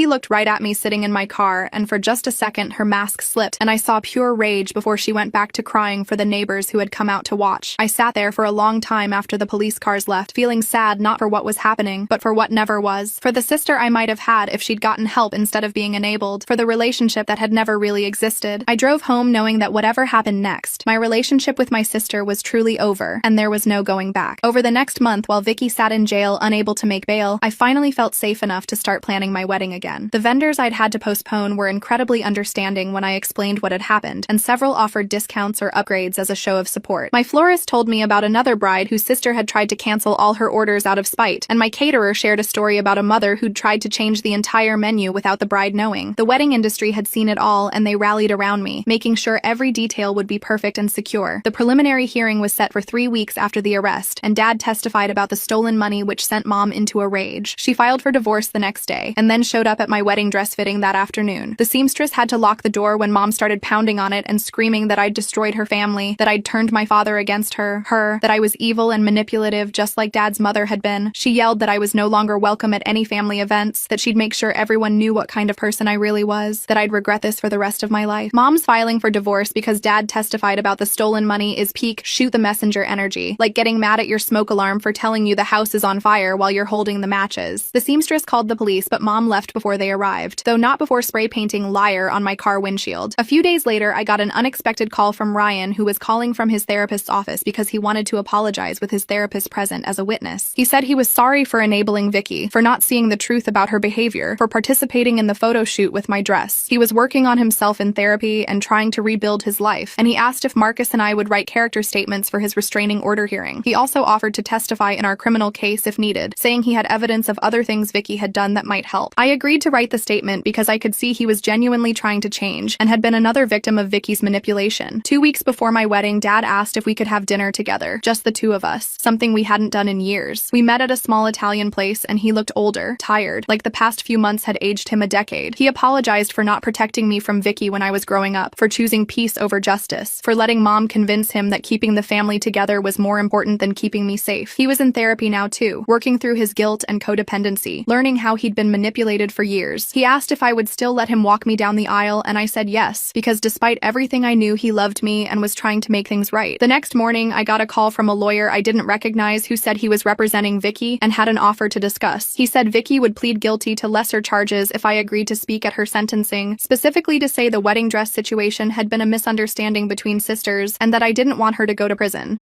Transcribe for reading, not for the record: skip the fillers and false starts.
Vicky looked right at me sitting in my car, and for just a second her mask slipped and I saw pure rage before she went back to crying for the neighbors who had come out to watch. I sat there for a long time after the police cars left, feeling sad not for what was happening, but for what never was. For the sister I might have had if she'd gotten help instead of being enabled. For the relationship that had never really existed. I drove home knowing that whatever happened next, my relationship with my sister was truly over, and there was no going back. Over the next month, while Vicky sat in jail unable to make bail, I finally felt safe enough to start planning my wedding again. The vendors I'd had to postpone were incredibly understanding when I explained what had happened, and several offered discounts or upgrades as a show of support. My florist told me about another bride whose sister had tried to cancel all her orders out of spite, and my caterer shared a story about a mother who'd tried to change the entire menu without the bride knowing. The wedding industry had seen it all, and they rallied around me, making sure every detail would be perfect and secure. The preliminary hearing was set for 3 weeks after the arrest, and Dad testified about the stolen money, which sent Mom into a rage. She filed for divorce the next day, and then showed up at my wedding dress fitting that afternoon. The seamstress had to lock the door when Mom started pounding on it and screaming that I'd destroyed her family, that I'd turned my father against her, that I was evil and manipulative just like Dad's mother had been. She yelled that I was no longer welcome at any family events, that she'd make sure everyone knew what kind of person I really was, that I'd regret this for the rest of my life. Mom's filing for divorce because Dad testified about the stolen money is peak shoot the messenger energy, like getting mad at your smoke alarm for telling you the house is on fire while you're holding the matches. The seamstress called the police, but Mom left before they arrived, though not before spray painting "liar" on my car windshield. A few days later, I got an unexpected call from Ryan, who was calling from his therapist's office because he wanted to apologize with his therapist present as a witness. He said he was sorry for enabling Vicky, for not seeing the truth about her behavior, for participating in the photo shoot with my dress. He was working on himself in therapy and trying to rebuild his life, and he asked if Marcus and I would write character statements for his restraining order hearing. He also offered to testify in our criminal case if needed, saying he had evidence of other things Vicky had done that might help. I agreed to write the statement because I could see he was genuinely trying to change and had been another victim of Vicky's manipulation. 2 weeks before my wedding, Dad asked if we could have dinner together, just the two of us, something we hadn't done in years. We met at a small Italian place and he looked older, tired, like the past few months had aged him a decade. He apologized for not protecting me from Vicky when I was growing up, for choosing peace over justice, for letting Mom convince him that keeping the family together was more important than keeping me safe. He was in therapy now too, working through his guilt and codependency, learning how he'd been manipulated for years. He asked if I would still let him walk me down the aisle, and I said yes, because despite everything I knew, he loved me and was trying to make things right. The next morning, I got a call from a lawyer I didn't recognize who said he was representing Vicky and had an offer to discuss. He said Vicky would plead guilty to lesser charges if I agreed to speak at her sentencing, specifically to say the wedding dress situation had been a misunderstanding between sisters and that I didn't want her to go to prison.